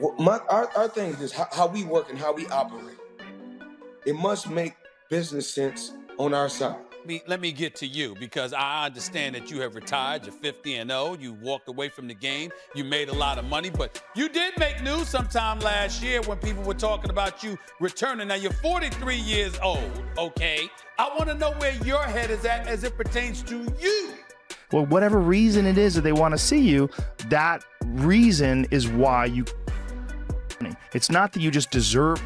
Well, our thing is just how we work and how we operate. It must make business sense on our side. Let me get to you, because I understand that you have retired. You're 50-0. You walked away from the game. You made a lot of money, but you did make news sometime last year when people were talking about you returning. Now you're 43 years old, okay? I want to know where your head is at as it pertains to you. Well, whatever reason it is that they want to see you, that reason is why you. It's not that you just deserve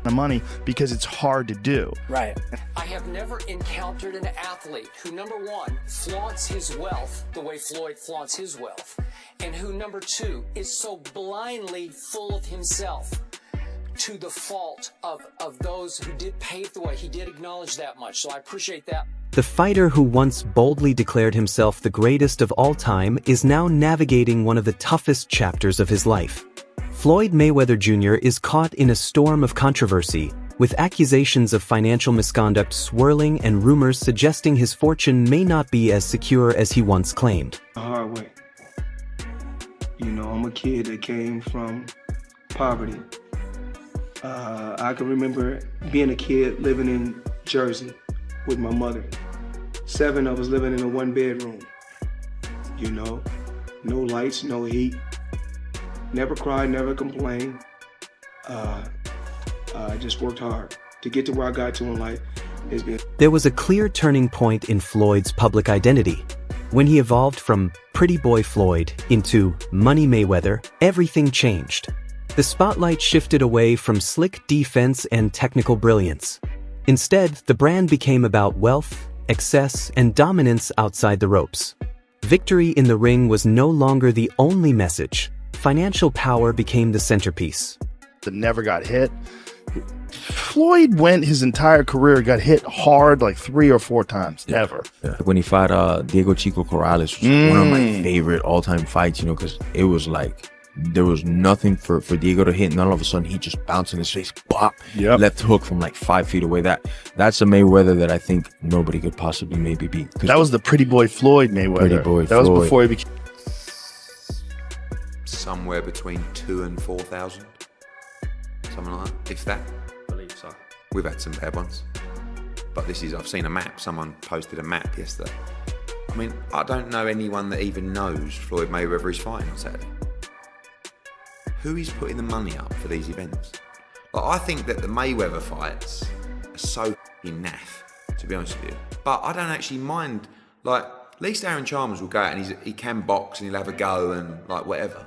the money, because it's hard to do. Right. I have never encountered an athlete who, number one, flaunts his wealth the way Floyd flaunts his wealth, and who, number two, is so blindly full of himself to the fault of those who did pave the way. He did acknowledge that much, so I appreciate that. The fighter who once boldly declared himself the greatest of all time is now navigating one of the toughest chapters of his life. Floyd Mayweather Jr. is caught in a storm of controversy, with accusations of financial misconduct swirling and rumors suggesting his fortune may not be as secure as he once claimed. The hard way. You know, I'm a kid that came from poverty. I can remember being a kid living in Jersey with my mother. 7 of us living in a 1-bedroom. You know, no lights, no heat. Never cried, never complained. I just worked hard to get to where I got to in life. There was a clear turning point in Floyd's public identity. When he evolved from Pretty Boy Floyd into Money Mayweather, everything changed. The spotlight shifted away from slick defense and technical brilliance. Instead, the brand became about wealth, excess, and dominance outside the ropes. Victory in the ring was no longer the only message. Financial power became the centerpiece. That never got hit. Floyd went his entire career, got hit hard like 3 or 4 times. Never. Yeah. When he fought Diego Chico Corrales, was one of my favorite all-time fights, you know, because it was like there was nothing for Diego to hit, and then all of a sudden he just bounced in his face, bop, left hook from like 5 feet away. That's a Mayweather that I think nobody could possibly maybe beat. That was the Pretty Boy Floyd Mayweather. Pretty Boy that Floyd. was before he became. Somewhere between 2,000 and 4,000, something like that, if that. I believe so. We've had some bad ones, but I've seen a map. Someone posted a map yesterday. I mean, I don't know anyone that even knows Floyd Mayweather is fighting on Saturday. Who is putting the money up for these events? Like, I think that the Mayweather fights are so f***ing naff, to be honest with you. But I don't actually mind, like, at least Aaron Chalmers will go out and he can box and he'll have a go and like whatever.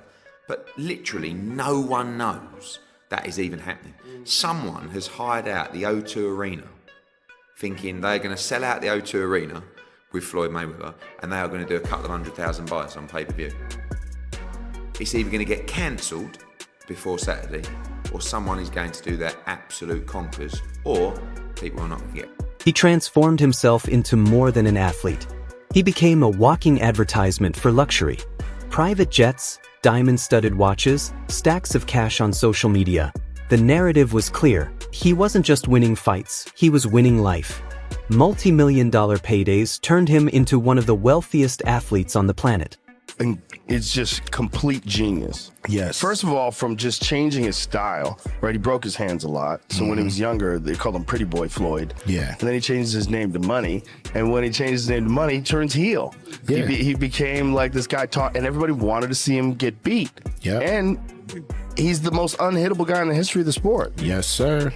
But literally no one knows that is even happening. Someone has hired out the O2 Arena thinking they're going to sell out the O2 Arena with Floyd Mayweather and they are going to do a couple of 100,000 buys on pay-per-view. It's either going to get cancelled before Saturday, or someone is going to do their absolute conkers, or people are not going to get. He transformed himself into more than an athlete. He became a walking advertisement for luxury. Private jets, diamond-studded watches, stacks of cash on social media. The narrative was clear. He wasn't just winning fights, he was winning life. Multi-million-dollar paydays turned him into one of the wealthiest athletes on the planet. And it's just complete genius. Yes. First of all, from just changing his style, right? He broke his hands a lot. So when he was younger, they called him Pretty Boy Floyd. Yeah. And then he changes his name to Money. And when he changes his name to Money, he turns heel. Yeah. He became like this guy and everybody wanted to see him get beat. Yeah. And he's the most unhittable guy in the history of the sport. Yes, sir.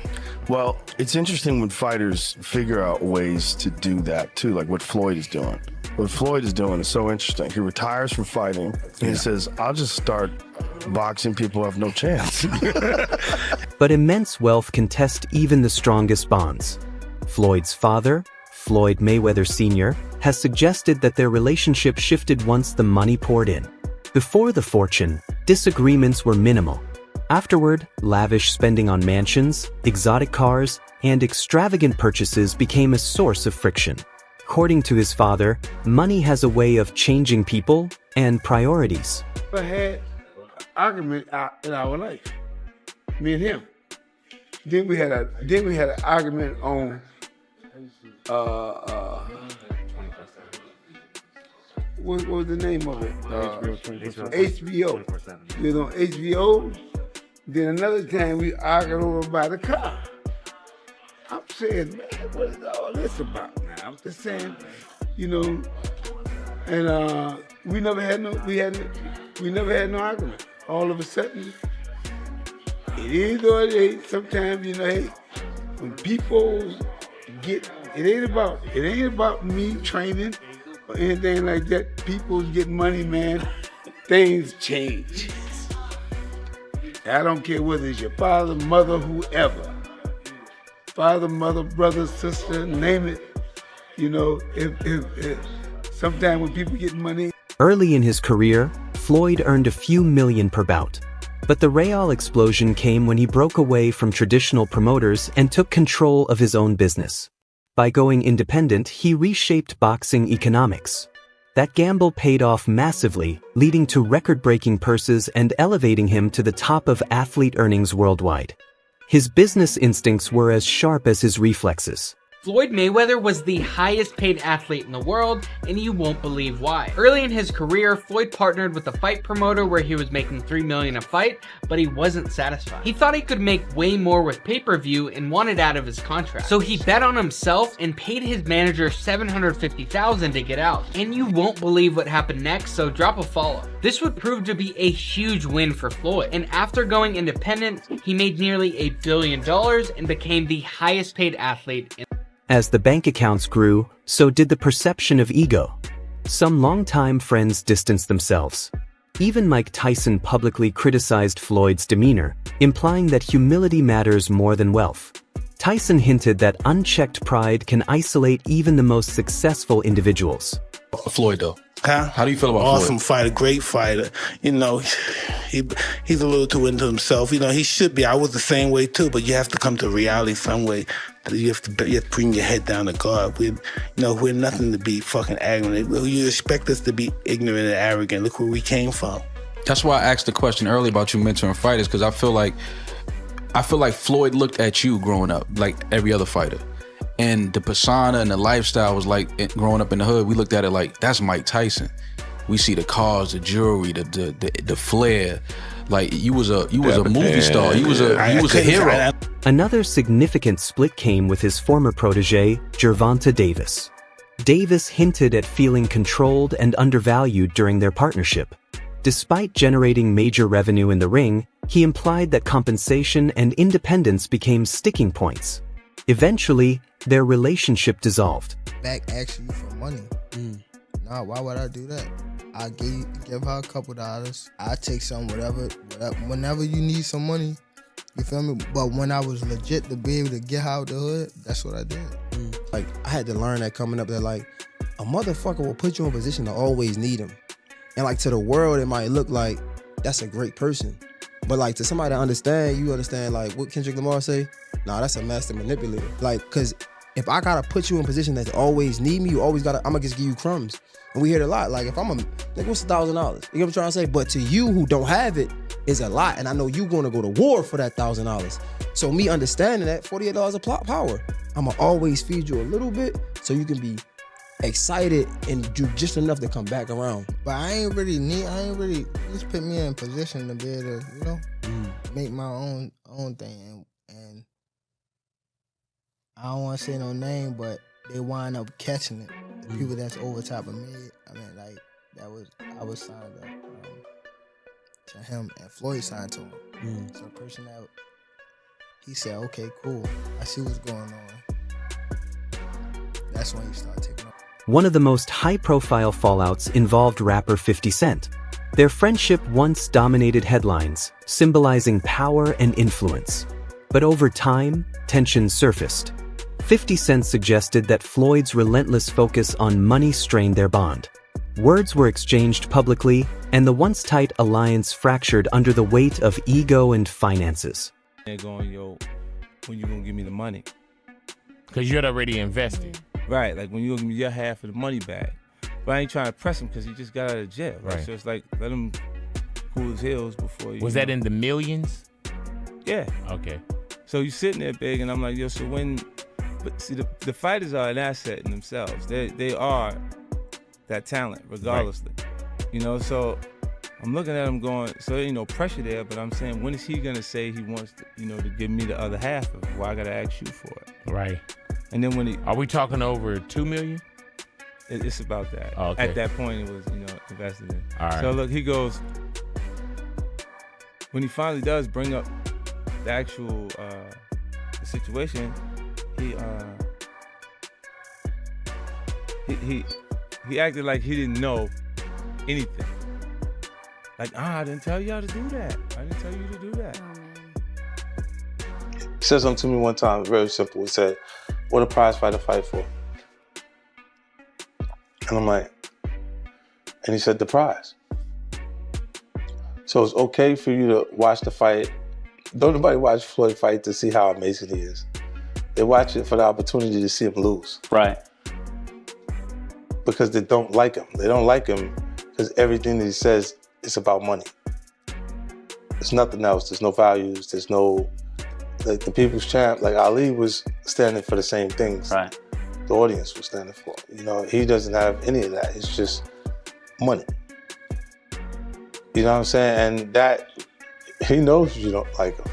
Well, it's interesting when fighters figure out ways to do that too, like what Floyd is doing. What Floyd is doing is so interesting. He retires from fighting and he says, I'll just start boxing people who have no chance. But immense wealth can test even the strongest bonds. Floyd's father, Floyd Mayweather Sr., has suggested that their relationship shifted once the money poured in. Before the fortune, disagreements were minimal. Afterward, lavish spending on mansions, exotic cars, and extravagant purchases became a source of friction. According to his father, money has a way of changing people and priorities. I had an argument in our life, me and him. Then we had an argument on what was the name of it? HBO. We was on HBO, Then another time we argued over by the car. I'm saying, man, what is all this about now? I'm just saying, you know, and we never had no argument. All of a sudden, it is or it ain't. Sometimes, you know, hey, when people get, it ain't about me training or anything like that. People get money, man. Things change. I don't care whether it's your father, mother, whoever. Father, mother, brother, sister, name it. You know, if sometimes when people get money. Early in his career, Floyd earned a few million per bout. But the Real explosion came when he broke away from traditional promoters and took control of his own business. By going independent, he reshaped boxing economics. That gamble paid off massively, leading to record-breaking purses and elevating him to the top of athlete earnings worldwide. His business instincts were as sharp as his reflexes. Floyd Mayweather was the highest paid athlete in the world, and you won't believe why. Early in his career, Floyd partnered with a fight promoter where he was making $3 million a fight, but he wasn't satisfied. He thought he could make way more with pay-per-view and wanted out of his contract. So he bet on himself and paid his manager $750,000 to get out. And you won't believe what happened next, so drop a follow. This would prove to be a huge win for Floyd, and after going independent, he made nearly $1 billion and became the highest paid athlete in. As the bank accounts grew, so did the perception of ego. Some longtime friends distanced themselves. Even Mike Tyson publicly criticized Floyd's demeanor, implying that humility matters more than wealth. Tyson hinted that unchecked pride can isolate even the most successful individuals. Floyd, though. Huh? How do you feel about Awesome Floyd? fighter, great fighter. You know, he's a little too into himself. You know, he should be. I was the same way too, but you have to come to reality some way. You have to bring your head down to God. We're nothing to be fucking arrogant. You expect us to be ignorant and arrogant. Look where we came from. That's why I asked the question earlier about you mentoring fighters, because I feel like Floyd looked at you growing up like every other fighter. And the persona and the lifestyle was like, growing up in the hood, we looked at it like, that's Mike Tyson. We see the cars, the jewelry, the flair. Like you was a movie star. You was a hero. Another significant split came with his former protege, Gervonta Davis. Davis hinted at feeling controlled and undervalued during their partnership. Despite generating major revenue in the ring, he implied that compensation and independence became sticking points. Eventually, their relationship dissolved. Back asking you for money. Nah, why would I do that? I give her a couple dollars. I take some, whatever. Whenever you need some money, you feel me? But when I was legit to be able to get her out the hood, that's what I did. Like, I had to learn that coming up that, like, a motherfucker will put you in a position to always need him. And, like, to the world, it might look like that's a great person. But, like, to somebody that understand, like, what Kendrick Lamar say? Nah, that's a master manipulator. Like, because if I gotta put you in a position that always need me, I'm gonna just give you crumbs. And we hear it a lot. Like, if I'm like, what's $1,000? You know what I'm trying to say? But to you who don't have it, is a lot. And I know you gonna go to war for that $1,000. So me understanding that, $48 of plot power. I'ma always feed you a little bit so you can be excited and do just enough to come back around. But I ain't really just put me in position to be able to, you know, make my own thing. And I don't want to say no name, but they wind up catching it. The people that's over top of me, I mean, like, I was signed up to him, and Floyd signed to him. So the person that, he said, okay, cool, I see what's going on. That's when you start taking off. One of the most high-profile fallouts involved rapper 50 Cent. Their friendship once dominated headlines, symbolizing power and influence. But over time, tensions surfaced. 50 Cent suggested that Floyd's relentless focus on money strained their bond. Words were exchanged publicly, and the once tight alliance fractured under the weight of ego and finances. They're going, yo, when you gonna give me the money? Because you're already invested. Right, like when you gonna give me your half of the money back. But I ain't trying to press him because he just got out of jail. Right. So it's like, let him cool his heels before you. Was that in the millions? Yeah. Okay. So you sitting there big, and I'm like, yo, so when, but see, the fighters are an asset in themselves. They are that talent, regardlessly. Right. You know, so I'm looking at him going, so there ain't no pressure there, but I'm saying, when is he gonna say he wants to, to give me the other half of it? Why I gotta ask you for it? Right. And then when he... Are we talking over $2 million? It's about that. Oh, okay. At that point, it was, invested in. All right. So look, he goes, when he finally does bring up the actual the situation, he acted like he didn't know anything. Like, I didn't tell y'all to do that. I didn't tell you to do that. He said something to me one time, very simple. He said, what a prize fighter fight for? And I'm like, and he said, the prize. So it's okay for you to watch the fight. Don't nobody watch Floyd fight to see how amazing he is. They watch it for the opportunity to see him lose. Right. Because they don't like him. They don't like him because everything that he says is about money. There's nothing else. There's no values. There's no, like the people's champ, like Ali was standing for the same things. Right. The audience was standing for. He doesn't have any of that. It's just money. You know what I'm saying? And that, he knows you don't like him.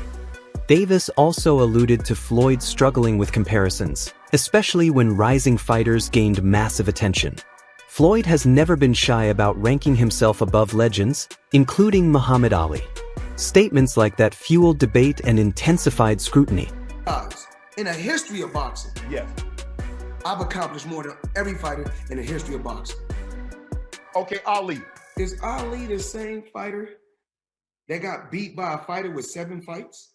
Davis also alluded to Floyd struggling with comparisons, especially when rising fighters gained massive attention. Floyd has never been shy about ranking himself above legends, including Muhammad Ali. Statements like that fueled debate and intensified scrutiny. In the history of boxing, yes, I've accomplished more than every fighter in the history of boxing. Okay, Ali. Is Ali the same fighter that got beat by a fighter with 7 fights?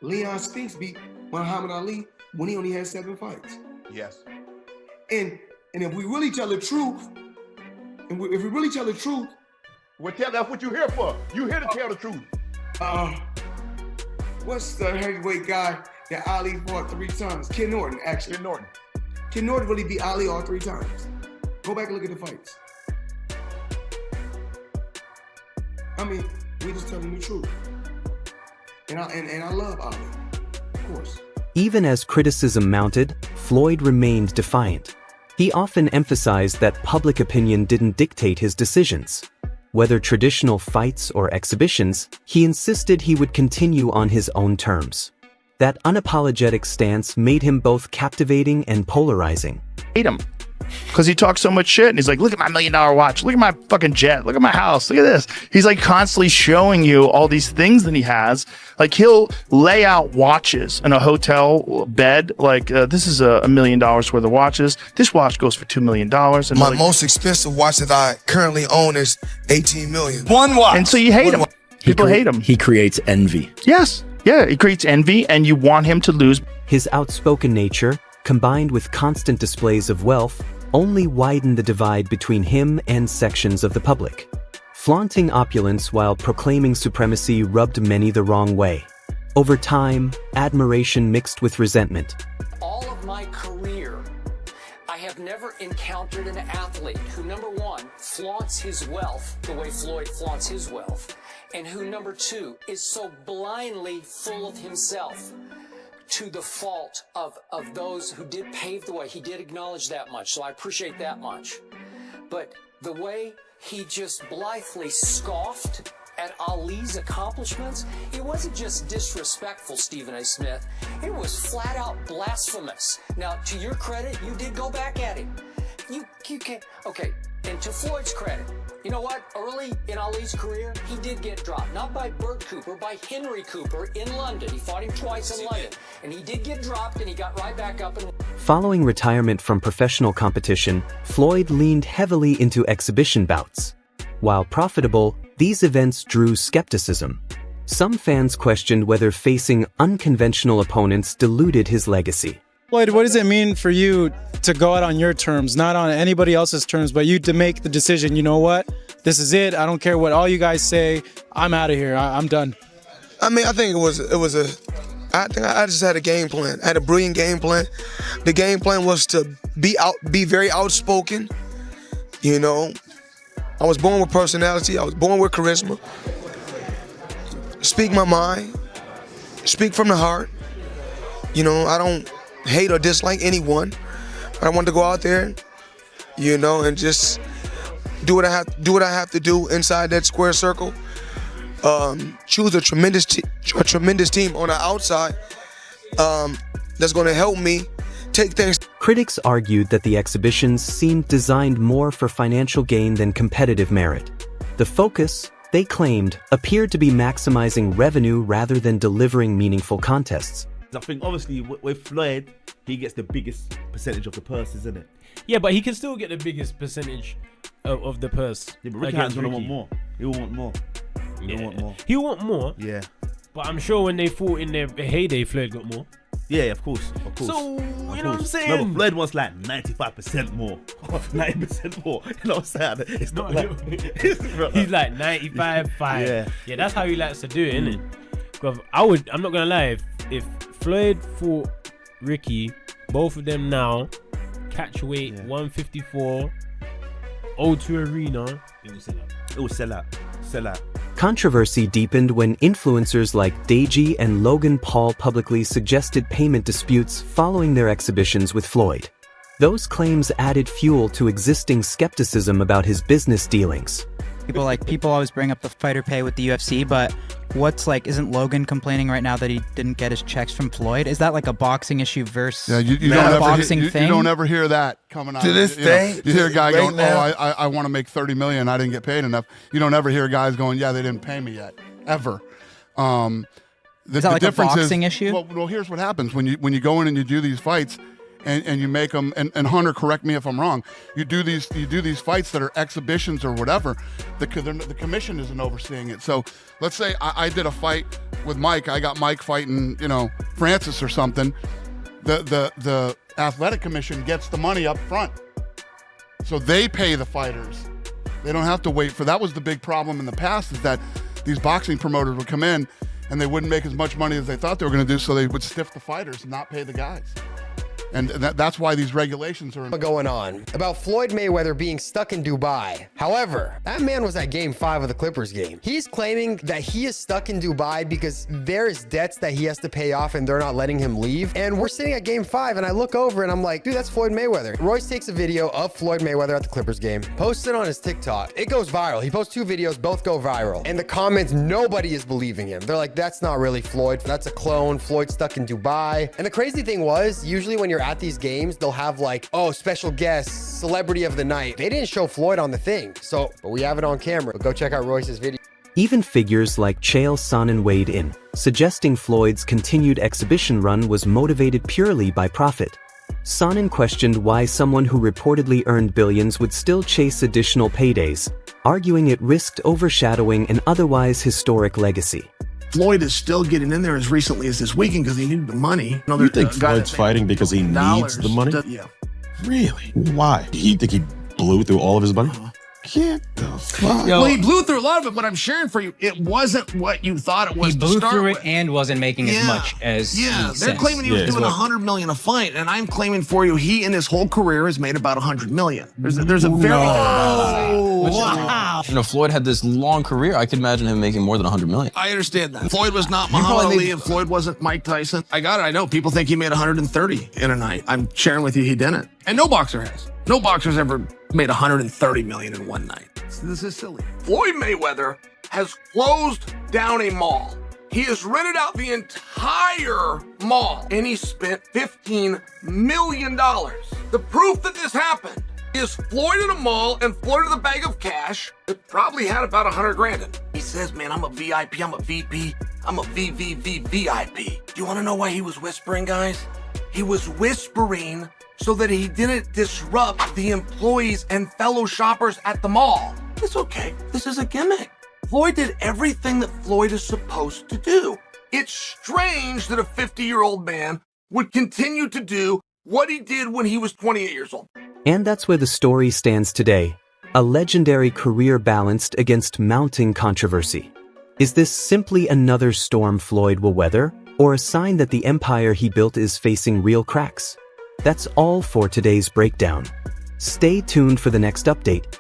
Leon Spinks beat Muhammad Ali when he only had 7 fights. Yes. And if we really tell the truth, well, that's what you're here for. You're here to tell the truth. What's the heavyweight guy that Ali fought 3 times? Ken Norton, actually. Ken Norton. Ken Norton really beat Ali all 3 times. Go back and look at the fights. I mean, we just telling the truth. And I love Ali, of course. Even as criticism mounted, Floyd remained defiant. He often emphasized that public opinion didn't dictate his decisions. Whether traditional fights or exhibitions, he insisted he would continue on his own terms. That unapologetic stance made him both captivating and polarizing. Hate him. Because he talks so much shit and he's like, look at my $1 million watch, look at my fucking jet, look at my house, look at this. He's like constantly showing you all these things that he has. Like he'll lay out watches in a hotel bed, like this is $1 million worth of watches. This watch goes for $2 million. And My most expensive watch that I currently own is $18 million. One watch. And so you hate him. People hate him. He creates envy. Yes. Yeah, he creates envy and you want him to lose. His outspoken nature, combined with constant displays of wealth, only widened the divide between him and sections of the public. Flaunting opulence while proclaiming supremacy rubbed many the wrong way. Over time, admiration mixed with resentment. All of my career, I have never encountered an athlete who, number 1, flaunts his wealth the way Floyd flaunts his wealth, and who, number 2, is so blindly full of himself, to the fault of those who did pave the way. He did acknowledge that much, so I appreciate that much. But the way he just blithely scoffed at Ali's accomplishments, it wasn't just disrespectful, Stephen A. Smith. It was flat out blasphemous. Now, to your credit, you did go back at him. You can't, okay, and to Floyd's credit, you know what? Early in Ali's career, he did get dropped. Not by Bert Cooper, by Henry Cooper in London. He fought him twice in London. And he did get dropped, and he got right back up. Following retirement from professional competition, Floyd leaned heavily into exhibition bouts. While profitable, these events drew skepticism. Some fans questioned whether facing unconventional opponents diluted his legacy. Floyd, what does it mean for you to go out on your terms, not on anybody else's terms, but you to make the decision, you know what, this is it, I don't care what all you guys say, I'm out of here, I'm done? I mean, I think I just had a game plan. I had a brilliant game plan. The game plan was to be very outspoken, you know. I was born with personality, I was born with charisma. Speak my mind, speak from the heart. You know, I don't hate or dislike anyone. I wanted to go out there, you know, and just do what I have to do inside that square circle. Choose a tremendous team on the outside that's going to help me take things. Critics argued that the exhibitions seemed designed more for financial gain than competitive merit. The focus, they claimed, appeared to be maximizing revenue rather than delivering meaningful contests. I think obviously with Floyd, he gets the biggest percentage of the purse, isn't it? Yeah, but he can still get the biggest percentage of the purse. Yeah, but Ricky Hatton's gonna want more. He'll want more. He'll want more. He'll want more. Yeah. But I'm sure when they fought in their heyday, Floyd got more. Yeah, of course. So, you know what I'm saying? No, but Floyd wants like 95% more. 90% more. You know what I'm saying? It's not like... He's like 95-5. Yeah, that's how he likes to do it, isn't it? Because I'm not gonna lie, if Floyd fought Ricky, both of them now, catch weight 154, O2 Arena, it will sell out. It will sell out. Sell out. Controversy deepened when influencers like Deji and Logan Paul publicly suggested payment disputes following their exhibitions with Floyd. Those claims added fuel to existing skepticism about his business dealings. People always bring up the fighter pay with the UFC, but isn't Logan complaining right now that he didn't get his checks from Floyd? Is that like a boxing issue versus you don't ever hear that coming out. To this day, you hear a guy right going, now, I want to make $30 million, I didn't get paid enough. You don't ever hear guys going, yeah, they didn't pay me yet, ever. Is that like a boxing issue? Well, here's what happens when you go in and you do these fights. And you make them, and Hunter, correct me if I'm wrong. You do these fights that are exhibitions or whatever. The commission isn't overseeing it. So let's say I did a fight with Mike. I got Mike fighting, Francis or something. The athletic commission gets the money up front, so they pay the fighters. They don't have to wait for. That was the big problem in the past, is that these boxing promoters would come in and they wouldn't make as much money as they thought they were going to do, so they would stiff the fighters and not pay the guys. And that's why these regulations are going on about Floyd Mayweather being stuck in Dubai. However, that man was at Game 5 of the Clippers game. He's claiming that he is stuck in Dubai because there's debts that he has to pay off and they're not letting him leave. And we're sitting at Game 5 and I look over and I'm like, dude, that's Floyd Mayweather. Royce takes a video of Floyd Mayweather at the Clippers game, posts it on his TikTok. It goes viral. He posts 2 videos, both go viral. And the comments, nobody is believing him. They're like, that's not really Floyd. That's a clone. Floyd's stuck in Dubai. And the crazy thing was, usually when you're at these games, they'll have like, oh, special guest, celebrity of the night. They didn't show Floyd on the thing, but we have it on camera. But go check out Royce's video. Even figures like Chael Sonnen weighed in, suggesting Floyd's continued exhibition run was motivated purely by profit. Sonnen questioned why someone who reportedly earned billions would still chase additional paydays, arguing it risked overshadowing an otherwise historic legacy. Floyd is still getting in there as recently as this weekend because he needed the money. You think Floyd's fighting because he needs the money? Yeah. Really? Why? Do you think he blew through all of his money? Get the fuck. Well, he blew through a lot of it, but I'm sharing for you, it wasn't what you thought it was. He blew through it and wasn't making as much as he they're says. claiming he was doing $100 million a fight, and I'm claiming for you, he in his whole career has made about $100 million. There's a very Wow. Floyd had this long career. I could imagine him making more than $100 million. I understand that. Floyd was not Muhammad Ali, and Floyd wasn't Mike Tyson. I got it. I know people think he made 130 in a night. I'm sharing with you, he didn't, and no boxer has. No boxer's ever made 130 million in one night. This is silly. Floyd Mayweather has closed down a mall. He has rented out the entire mall, and he spent $15 million. The proof that this happened is Floyd in a mall and Floyd with a bag of cash that probably had about 100 grand in it. He says, man, I'm a VIP, I'm a VP, I'm a VIP. Do you want to know why he was whispering, guys? He was whispering so that he didn't disrupt the employees and fellow shoppers at the mall. It's okay. This is a gimmick. Floyd did everything that Floyd is supposed to do. It's strange that a 50-year-old man would continue to do what he did when he was 28 years old. And that's where the story stands today. A legendary career balanced against mounting controversy. Is this simply another storm Floyd will weather, or a sign that the empire he built is facing real cracks? That's all for today's breakdown. Stay tuned for the next update.